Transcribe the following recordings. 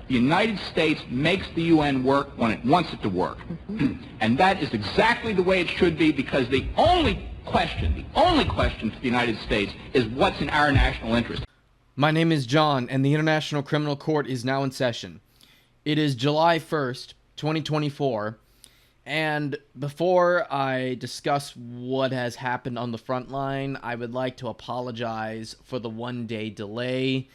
The United States makes the UN work when it wants it to work. And that is exactly the way it should be, because the only question for the United States is what's in our national interest. My name is John, and the International Criminal Court is now in session. It is July 1st, 2024, and before I discuss what has happened on the front line, I would like to apologize for the one-day delay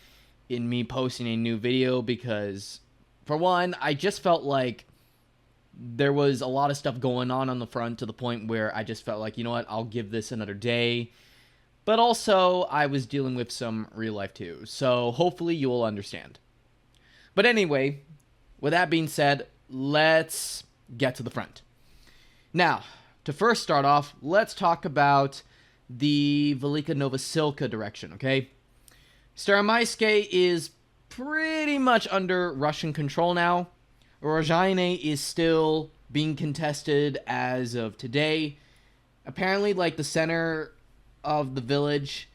in me posting a new video because, for one, I just felt like there was a lot of stuff going on the front to the point where I just felt like, you know what, I'll give this another day. But also, I was dealing with some real life too, so hopefully you will understand. But anyway, with that being said, let's get to the front. Now, to first start off, let's talk about the Velika Novosilka direction, okay? Staromayske is pretty much under Russian control now. Orozhaine is still being contested as of today. Apparently, like, the center of the village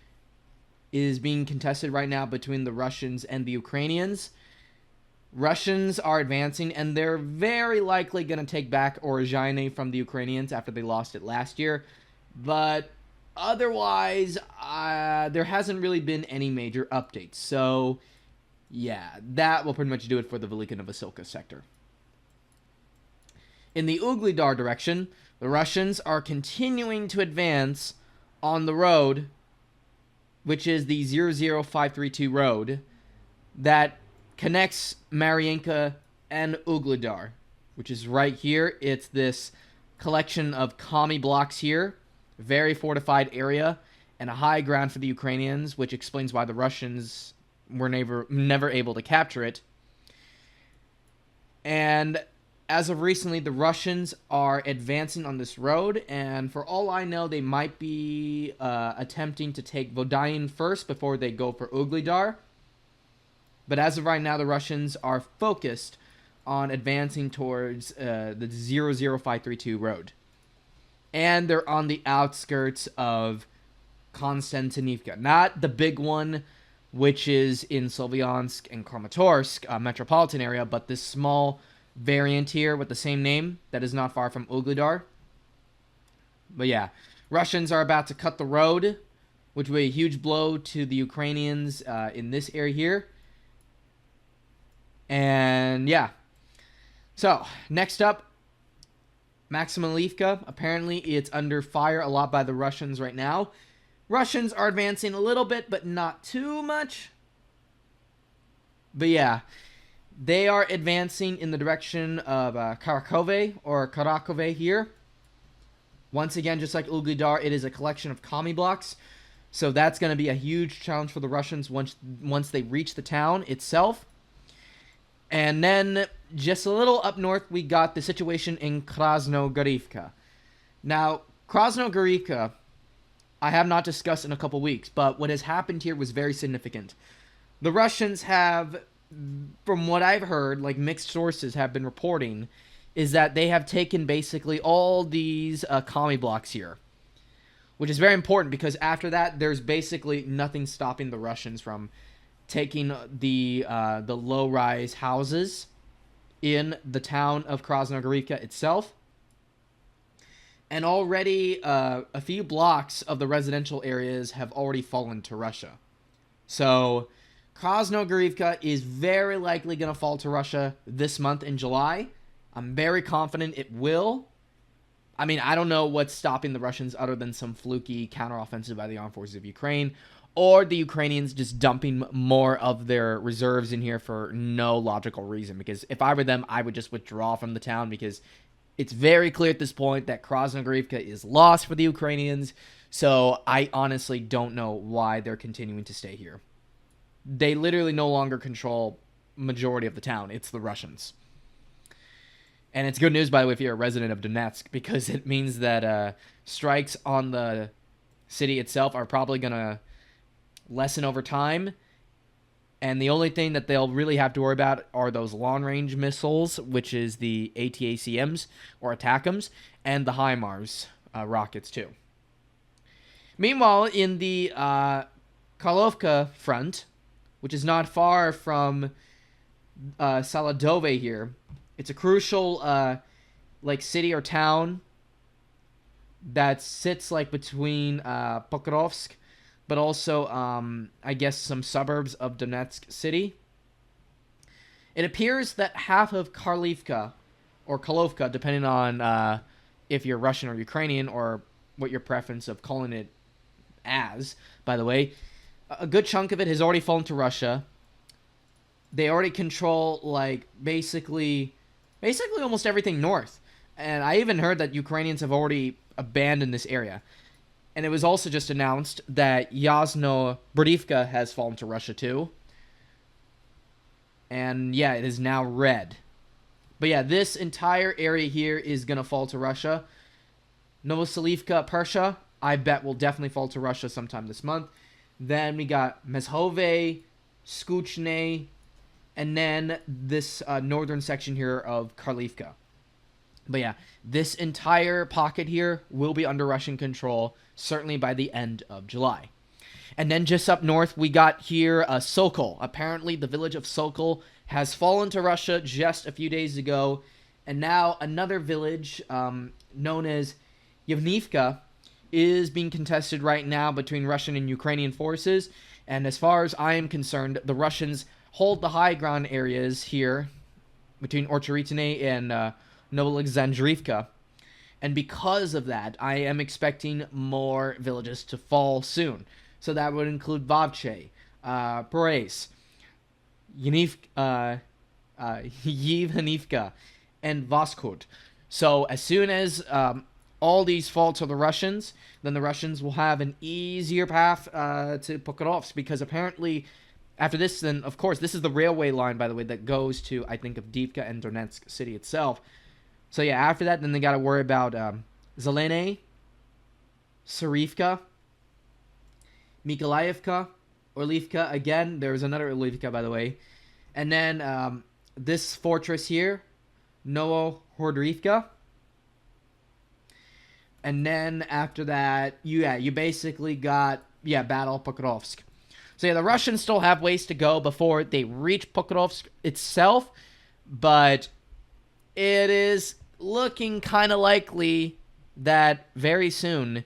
is being contested right now between the Russians and the Ukrainians. Russians are advancing, and they're very likely going to take back Orozhaine from the Ukrainians after they lost it last year. But otherwise, there hasn't really been any major updates. So, yeah, that will pretty much do it for the Velika Novosilka sector. In the Ugledar direction, the Russians are continuing to advance on the road, which is the 00532 road, that connects Mariinka and Ugledar, which is right here. It's this collection of commie blocks here, very fortified area, and a high ground for the Ukrainians, which explains why the Russians were never able to capture it. And as of recently, the Russians are advancing on this road, and for all I know, they might be attempting to take Vodayin first before they go for Ugledar. But as of right now, the Russians are focused on advancing towards the 00532 road. And they're on the outskirts of Konstantinivka. Not the big one, which is in Slavyansk and Kramatorsk metropolitan area, but this small variant here with the same name that is not far from Ugledar. But yeah, Russians are about to cut the road, which will be a huge blow to the Ukrainians in this area here. And yeah, so next up, Maximilivka. Apparently it's under fire a lot by the Russians right now. Russians are advancing a little bit, but not too much. But yeah, they are advancing in the direction of Karakove here. Once again, just like Ugledar, it is a collection of commie blocks. So that's going to be a huge challenge for the Russians once they reach the town itself. And then, just a little up north, we got the situation in Krasnogorivka. Now, Krasnogorivka, I have not discussed in a couple weeks, but what has happened here was very significant. The Russians have, from what I've heard, like mixed sources have been reporting, is that they have taken basically all these commie blocks here. Which is very important because after that, there's basically nothing stopping the Russians from taking the low-rise houses in the town of Krasnogorivka itself. And already a few blocks of the residential areas have already fallen to Russia. So Krasnogorivka is very likely going to fall to Russia this month in July. I'm very confident it will. I mean, I don't know what's stopping the Russians other than some fluky counteroffensive by the armed forces of Ukraine, or the Ukrainians just dumping more of their reserves in here for no logical reason. Because if I were them, I would just withdraw from the town, because it's very clear at this point that Krasnogorivka is lost for the Ukrainians. So I honestly don't know why they're continuing to stay here. They literally no longer control majority of the town. It's the Russians. And it's good news, by the way, if you're a resident of Donetsk, because it means that strikes on the city itself are probably going to lessen over time. And the only thing that they'll really have to worry about are those long-range missiles, which is the ATACMs, or ATACMs, and the HIMARS rockets, too. Meanwhile, in the Karlovka front, which is not far from Saladove here. It's a crucial like city or town that sits like between Pokrovsk, but also I guess some suburbs of Donetsk city. It appears that half of Karlivka, or Kalovka, depending on if you're Russian or Ukrainian, or what your preference of calling it as, by the way, a good chunk of it has already fallen to Russia. They already control, like, basically almost everything north. And I even heard that Ukrainians have already abandoned this area. And it was also just announced that Yasno Brodivka has fallen to Russia too. And yeah, it is now red. But yeah, this entire area here is going to fall to Russia. Novoselivka, Persia, I bet will definitely fall to Russia sometime this month. Then we got Mezhove, Skuchne, and then this northern section here of Karlivka. But yeah, this entire pocket here will be under Russian control, certainly by the end of July. And then just up north, we got here Sokol. Apparently, the village of Sokol has fallen to Russia just a few days ago. And now another village known as Yevnivka is being contested right now between Russian and Ukrainian forces. And as far as I am concerned, the Russians hold the high ground areas here between Orcharitine and Novoalexandrivka. And because of that, I am expecting more villages to fall soon. So that would include Vovche, Perez, Yevnivka, and Voskut. So as soon as all these fall to the Russians, then the Russians will have an easier path to Pokrovsk, because apparently after this, then of course this is the railway line, by the way, that goes to, I think, Avdiivka and Donetsk city itself. So yeah, after that, then they got to worry about Zelene, Sarivka, Mykolaievka, Orlivka. Again, there's another Orlivka, by the way. And then this fortress here, Novohordrivka. And then after that, you basically got, Battle Pokrovsk. So yeah, the Russians still have ways to go before they reach Pokrovsk itself. But it is looking kind of likely that very soon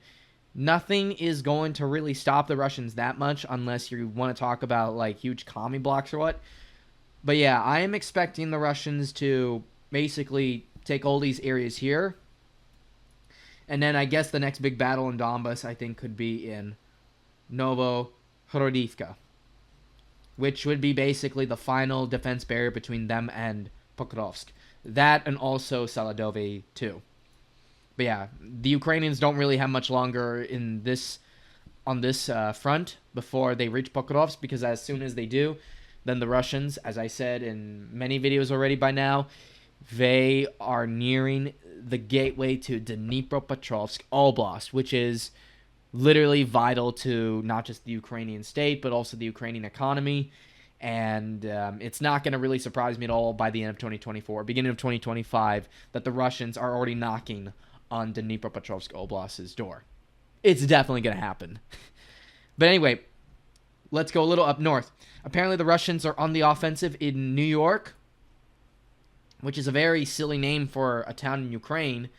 nothing is going to really stop the Russians that much, unless you want to talk about like huge commie blocks or what. But yeah, I am expecting the Russians to basically take all these areas here. And then I guess the next big battle in Donbass, I think, could be in Novohrodivka, which would be basically the final defense barrier between them and Pokrovsk. That and also Saladove too. But yeah, the Ukrainians don't really have much longer on this front before they reach Pokrovsk, because as soon as they do, then the Russians, as I said in many videos already by now, they are nearing the gateway to Dnipropetrovsk Oblast, which is literally vital to not just the Ukrainian state, but also the Ukrainian economy. And it's not going to really surprise me at all by the end of 2024, beginning of 2025, that the Russians are already knocking on Dnipropetrovsk Oblast's door. It's definitely going to happen. But anyway, let's go a little up north. Apparently the Russians are on the offensive in New York, which is a very silly name for a town in Ukraine.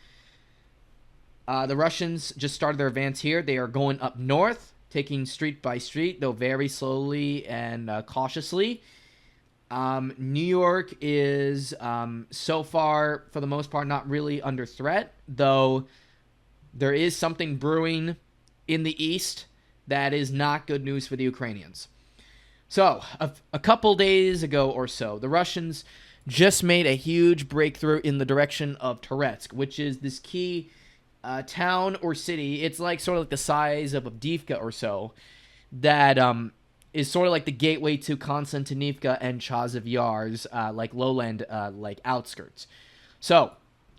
The Russians just started their advance here. They are going up north, taking street by street, though very slowly and cautiously. New York is, so far, for the most part, not really under threat, though there is something brewing in the east that is not good news for the Ukrainians. So, a couple days ago or so, the Russians just made a huge breakthrough in the direction of Toretsk, which is this key town or city. It's like sort of like the size of Avdiivka or so, that is sort of like the gateway to Konstantinivka and Chasiv Yar's like lowland like outskirts. So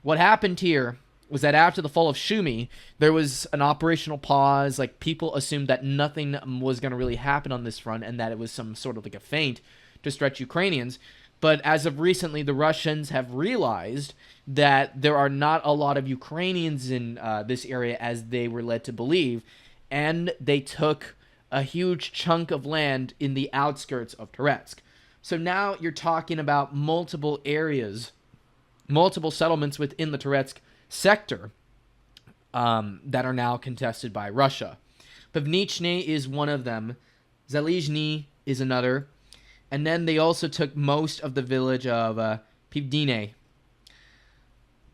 what happened here was that after the fall of Sumy, there was an operational pause. Like, people assumed that nothing was going to really happen on this front, and that it was some sort of like a feint to stretch Ukrainians. But as of recently, the Russians have realized that there are not a lot of Ukrainians in this area as they were led to believe, and they took a huge chunk of land in the outskirts of Toretsk. So now you're talking about multiple areas, multiple settlements within the Toretsk sector that are now contested by Russia. Pivnichny is one of them. Zalizhny is another. And then they also took most of the village of Pivdine.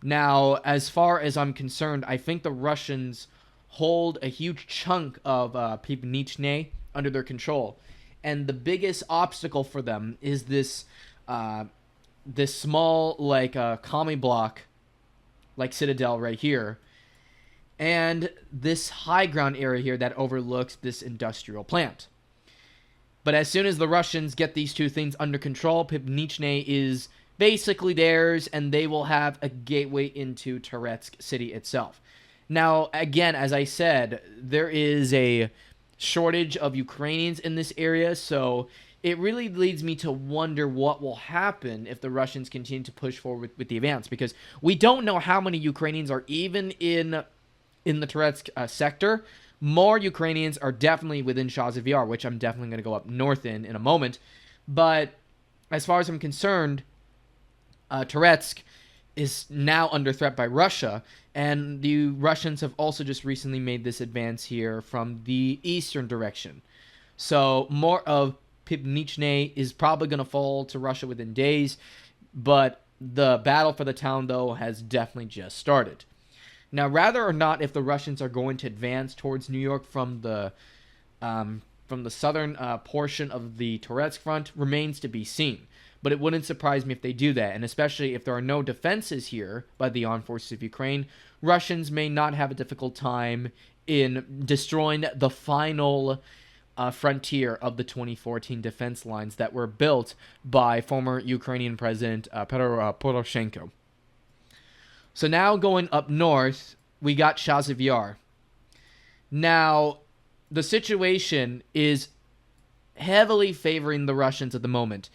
Now, as far as I'm concerned, I think the Russians hold a huge chunk of Pivnichny under their control. And the biggest obstacle for them is this small, like, commie block, like citadel right here. And this high ground area here that overlooks this industrial plant. But as soon as the Russians get these two things under control, Pivnichny is basically theirs, and they will have a gateway into Toretsk city itself. Now, again, as I said, there is a shortage of Ukrainians in this area, so it really leads me to wonder what will happen if the Russians continue to push forward with the advance, because we don't know how many Ukrainians are even in the Toretsk sector. More Ukrainians are definitely within Chasiv Yar, which I'm definitely going to go up north in a moment. But as far as I'm concerned, Toretsk is now under threat by Russia, and the Russians have also just recently made this advance here from the eastern direction. So more of Pivnichny is probably going to fall to Russia within days, but the battle for the town, though, has definitely just started. Now, rather or not if the Russians are going to advance towards New York from the southern portion of the Toretsk front remains to be seen. But it wouldn't surprise me if they do that, and especially if there are no defenses here by the armed forces of Ukraine, Russians may not have a difficult time in destroying the final frontier of the 2014 defense lines that were built by former Ukrainian President Petro Poroshenko. So now going up north, we got Chasiv Yar. Now, the situation is heavily favoring the Russians at the moment.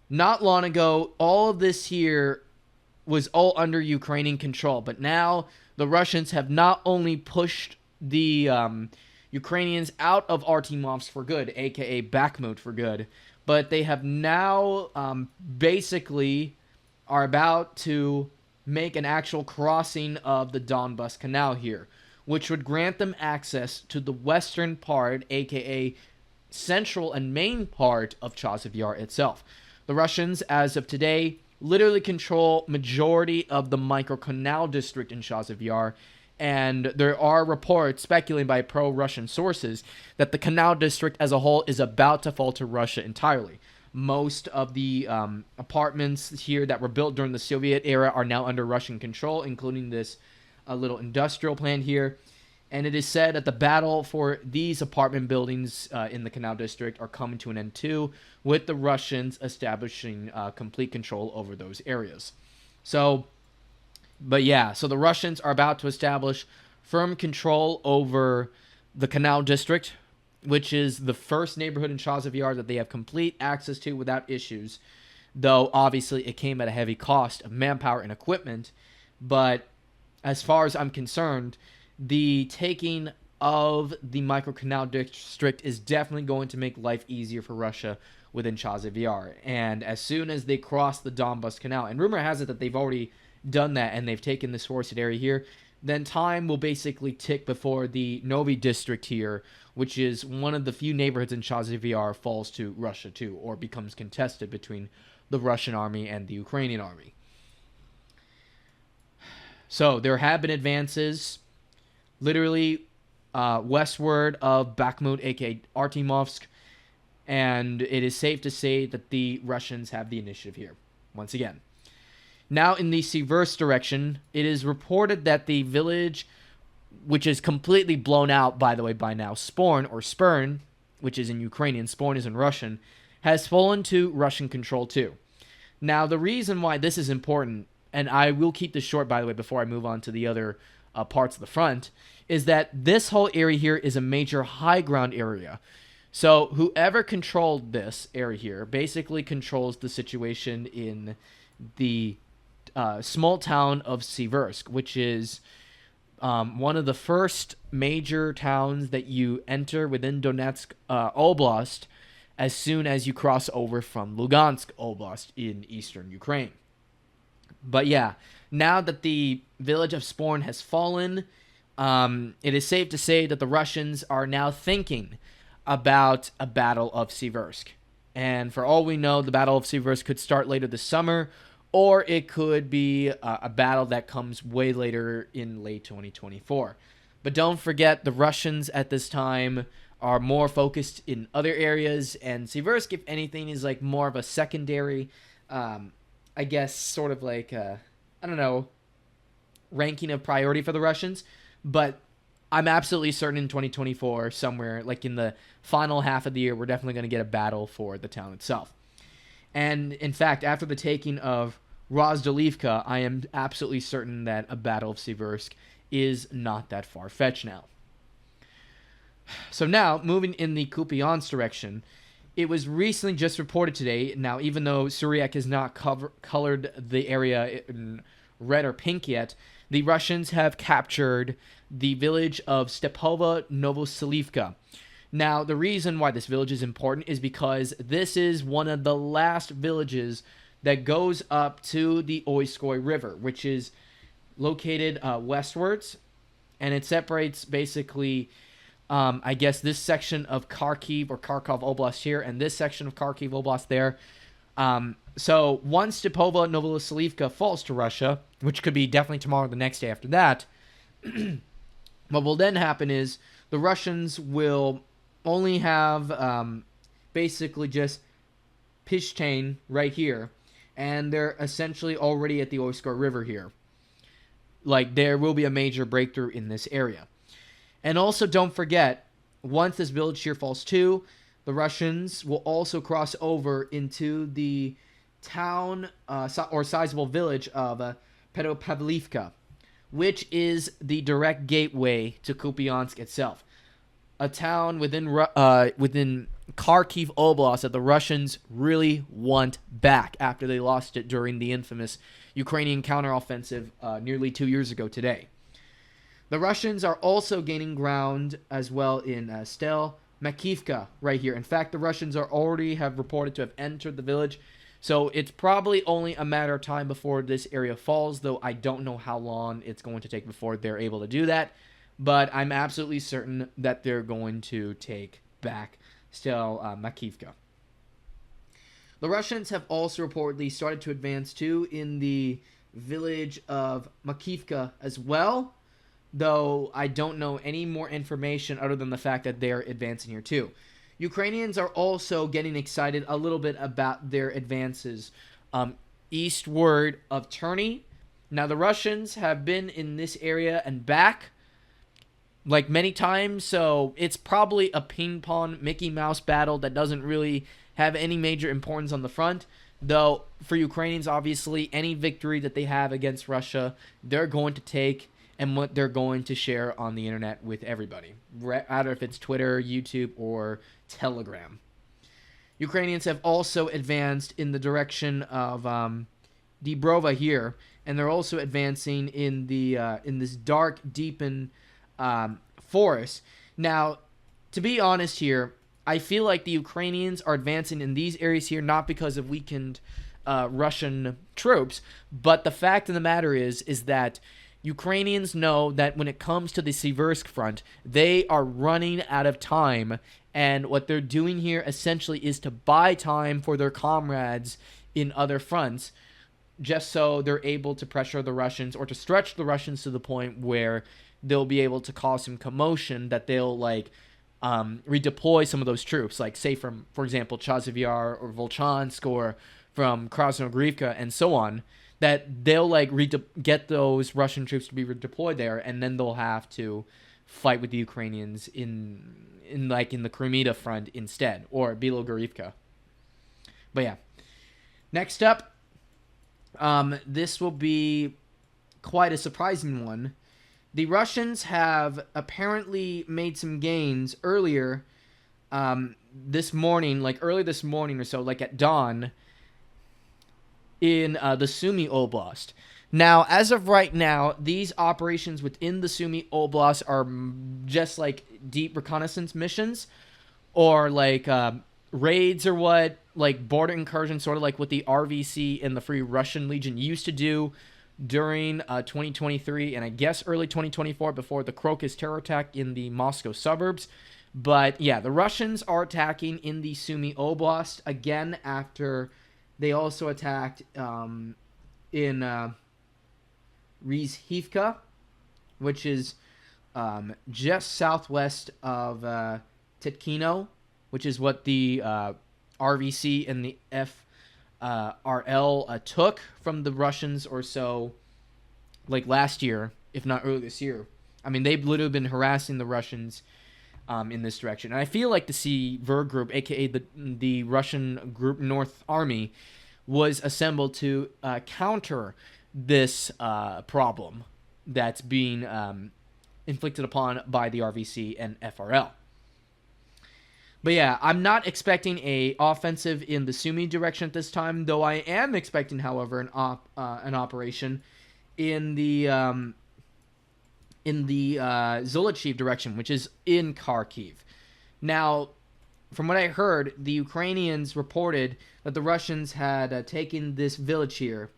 Not long ago, all of this here was all under Ukrainian control, but now the Russians have not only pushed the Ukrainians out of Artemovsk for good, aka Bakhmut for good, but they have now basically are about to make an actual crossing of the Donbass Canal here, which would grant them access to the western part, aka central and main part of Chasiv Yar itself. The Russians, as of today, literally control majority of the micro-canal district in Chasiv Yar, and there are reports speculating by pro-Russian sources that the canal district as a whole is about to fall to Russia entirely. Most of the apartments here that were built during the Soviet era are now under Russian control, including this little industrial plant here. And it is said that the battle for these apartment buildings in the canal district are coming to an end too, with the Russians establishing complete control over those areas. So the Russians are about to establish firm control over the canal district, which is the first neighborhood in Chasiv Yar that they have complete access to without issues, though obviously it came at a heavy cost of manpower and equipment. But as far as I'm concerned, the taking of the micro-canal district is definitely going to make life easier for Russia within Chasiv Yar. And as soon as they cross the Donbass Canal, and rumor has it that they've already done that and they've taken this forested area here, then time will basically tick before the Novi district here, which is one of the few neighborhoods in Chasiv Yar, falls to Russia too, or becomes contested between the Russian army and the Ukrainian army. So there have been advances literally westward of Bakhmut, aka Artemovsk, and it is safe to say that the Russians have the initiative here, once again. Now in the Siversk direction, it is reported that the village, which is completely blown out, by the way, by now, Sporn, or Spern, which is in Ukrainian, Sporn is in Russian, has fallen to Russian control too. Now, the reason why this is important, and I will keep this short, by the way, before I move on to the other parts of the front, is that this whole area here is a major high ground area. So whoever controlled this area here basically controls the situation in the small town of Siversk, which is one of the first major towns that you enter within Donetsk Oblast as soon as you cross over from Lugansk Oblast in eastern Ukraine. But yeah, now that the village of Sporn has fallen, it is safe to say that the Russians are now thinking about a Battle of Siversk. And for all we know, the Battle of Siversk could start later this summer, or it could be a battle that comes way later in late 2024. But don't forget, the Russians at this time are more focused in other areas, and Siversk, if anything, is like more of a secondary, I guess, sort of like, I don't know, ranking of priority for the Russians. But I'm absolutely certain in 2024, somewhere like in the final half of the year, we're definitely going to get a battle for the town itself. And in fact, after the taking of Rozdolivka, I am absolutely certain that a Battle of Siversk is not that far-fetched now. So now, moving in the Kupiansk direction, it was recently just reported today, now even though Syriac has not colored the area in red or pink yet, the Russians have captured the village of Stepova Novoselivka. Now, the reason why this village is important is because this is one of the last villages that goes up to the Oyskoy River, which is located westwards, and it separates basically, I guess, this section of Kharkiv or Kharkov Oblast here, and this section of Kharkiv Oblast there. So once Stepova Novoselivka falls to Russia, which could be definitely tomorrow or the next day after that, what will then happen is the Russians will only have basically just Pishtane right here, and they're essentially already at the Oyskoy River here. Like, there will be a major breakthrough in this area. And also, don't forget, once this village here falls too, the Russians will also cross over into the town or sizable village of Petropavlivka, which is the direct gateway to Kupiansk itself. A town within Kharkiv Oblast that the Russians really want back after they lost it during the infamous Ukrainian counteroffensive nearly 2 years ago today. The Russians are also gaining ground as well in Stel Makivka right here. In fact, the Russians already have reported to have entered the village, so it's probably only a matter of time before this area falls, though I don't know how long it's going to take before they're able to do that. But I'm absolutely certain that they're going to take back Stel Makivka. The Russians have also reportedly started to advance too in the village of Makivka as well, though I don't know any more information other than the fact that they're advancing here too. Ukrainians are also getting excited a little bit about their advances eastward of Terny. Now, the Russians have been in this area and back like many times, so it's probably a ping-pong Mickey Mouse battle that doesn't really have any major importance on the front, though for Ukrainians, obviously, any victory that they have against Russia, they're going to take and what they're going to share on the internet with everybody, either if it's Twitter, YouTube, or Telegram. Ukrainians have also advanced in the direction of Dibrova here, and they're also advancing in the in this dark, deepened forest. Now, to be honest here, I feel like the Ukrainians are advancing in these areas here not because of weakened Russian troops, but the fact of the matter is that Ukrainians know that when it comes to the Siversk front, they are running out of time, and what they're doing here essentially is to buy time for their comrades in other fronts, just so they're able to pressure the Russians or to stretch the Russians to the point where they'll be able to cause some commotion, that they'll redeploy some of those troops, like say from, for example, Chazivyar or Volchansk or from Krasnogorivka and so on, that they'll get those Russian troops to be redeployed there, and then they'll have to fight with the Ukrainians in the Crimea front instead, or Bilogorivka. But yeah, next up, this will be quite a surprising one. The Russians have apparently made some gains earlier this morning, early this morning or so, at dawn, in the Sumy Oblast. Now, as of right now, these operations within the Sumy Oblast are just deep reconnaissance missions, or raids are what, like, border incursions, sort of like what the RVC and the Free Russian Legion used to do during 2023 and I guess early 2024 before the Crocus terror attack in the Moscow suburbs. But yeah, the Russians are attacking in the Sumy Oblast again after they also attacked in Rizhivka, which is just southwest of Titkino, which is what the RVC and the FRL took from the Russians or so, like last year, if not early this year. I mean, they've literally been harassing the Russians in this direction. And I feel like the Sever Group, a.k.a. the Russian Group North Army, was assembled to counter this problem that's being inflicted upon by the RVC and FRL. But yeah, I'm not expecting a offensive in the Sumy direction at this time, though I am expecting, however, an operation in the Zolochiv direction, which is in Kharkiv. Now, from what I heard, the Ukrainians reported that the Russians had taken this village here,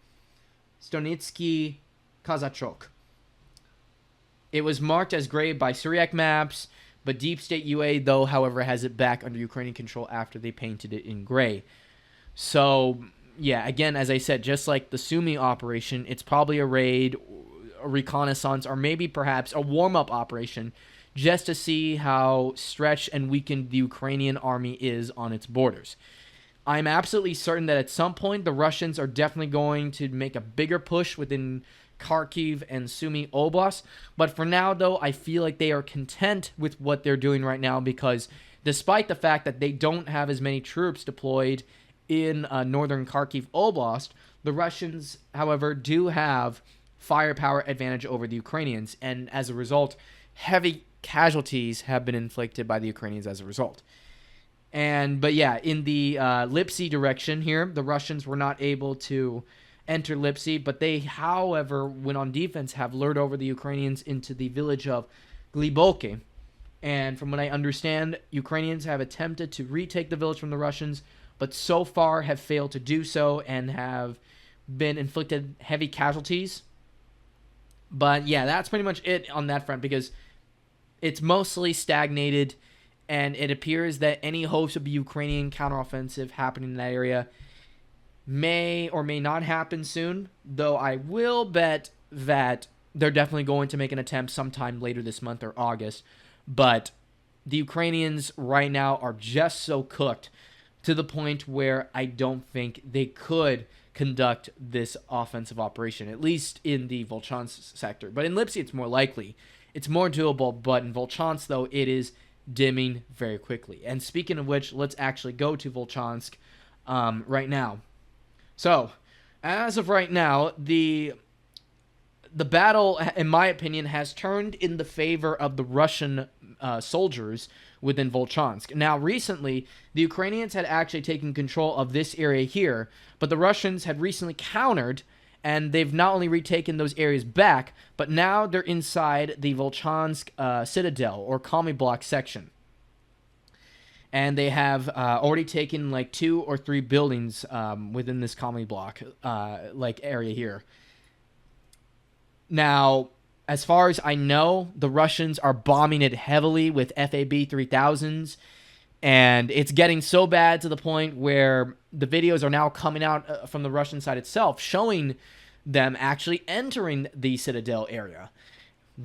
Stonitsky Kazachok. It was marked as gray by Syriac maps, but Deep State UA, though, however, has it back under Ukrainian control after they painted it in gray. So, yeah, again, as I said, just like the Sumy operation, it's probably a raid, a reconnaissance, or maybe perhaps a warm-up operation just to see how stretched and weakened the Ukrainian army is on its borders. I'm absolutely certain that at some point the Russians are definitely going to make a bigger push within Kharkiv and Sumy Oblast. But for now, though, I feel like they are content with what they're doing right now because despite the fact that they don't have as many troops deployed in northern Kharkiv Oblast, the Russians, however, do have firepower advantage over the Ukrainians. And as a result, heavy casualties have been inflicted by the Ukrainians as a result. But yeah, in the Lipsy direction here, the Russians were not able to enter Lipsy, but they, however, when on defense, have lured over the Ukrainians into the village of Gliboke. And from what I understand, Ukrainians have attempted to retake the village from the Russians, but so far have failed to do so and have been inflicted heavy casualties. But yeah, that's pretty much it on that front because it's mostly stagnated, and it appears that any hopes of a Ukrainian counteroffensive happening in that area may or may not happen soon, though I will bet that they're definitely going to make an attempt sometime later this month or August. But the Ukrainians right now are just so cooked to the point where I don't think they could conduct this offensive operation, at least in the Volchansk sector. But in Lipsy, it's more likely. It's more doable, but in Volchansk, though, it is dimming very quickly. And speaking of which, let's actually go to Volchansk right now. So, as of right now, the battle, in my opinion, has turned in the favor of the Russian soldiers within Volchansk. Now, recently, the Ukrainians had actually taken control of this area here, but the Russians had recently countered, and they've not only retaken those areas back, but now they're inside the Volchansk Citadel, or Kami Block section. And they have already taken like 2 or 3 buildings within this Kami Block like area here. Now, as far as I know, the Russians are bombing it heavily with FAB-3000s, and it's getting so bad to the point where the videos are now coming out from the Russian side itself, showing them actually entering the Citadel area,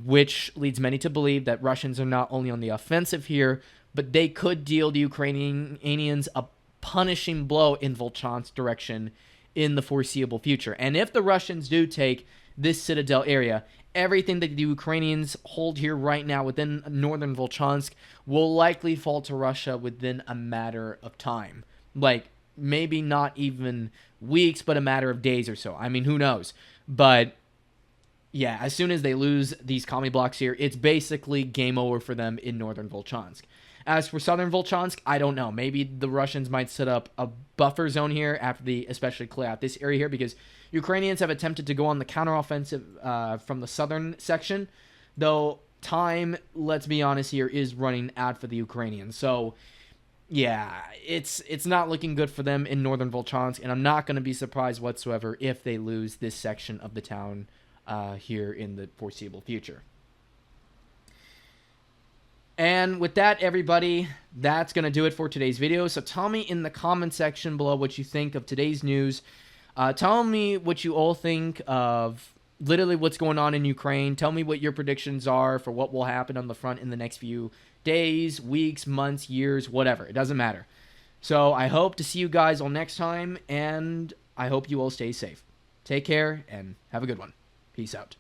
which leads many to believe that Russians are not only on the offensive here, but they could deal the Ukrainians a punishing blow in Volchansk direction in the foreseeable future. And if the Russians do take this Citadel area, everything that the Ukrainians hold here right now within northern Volchansk will likely fall to Russia within a matter of time. Like, maybe not even weeks, but a matter of days or so. I mean, who knows? But yeah, as soon as they lose these Kami blocks here, it's basically game over for them in northern Volchansk. As for southern Volchansk, I don't know. Maybe the Russians might set up a buffer zone here after they especially clear out this area here, because Ukrainians have attempted to go on the counteroffensive from the southern section, though time, let's be honest here, is running out for the Ukrainians. So yeah, it's not looking good for them in northern Volchansk, and I'm not going to be surprised whatsoever if they lose this section of the town here in the foreseeable future. And with that, everybody, that's going to do it for today's video. So tell me in the comment section below what you think of today's news. Tell me what you all think of literally what's going on in Ukraine. Tell me what your predictions are for what will happen on the front in the next few days, weeks, months, years, whatever. It doesn't matter. So I hope to see you guys all next time, and I hope you all stay safe. Take care, and have a good one. Peace out.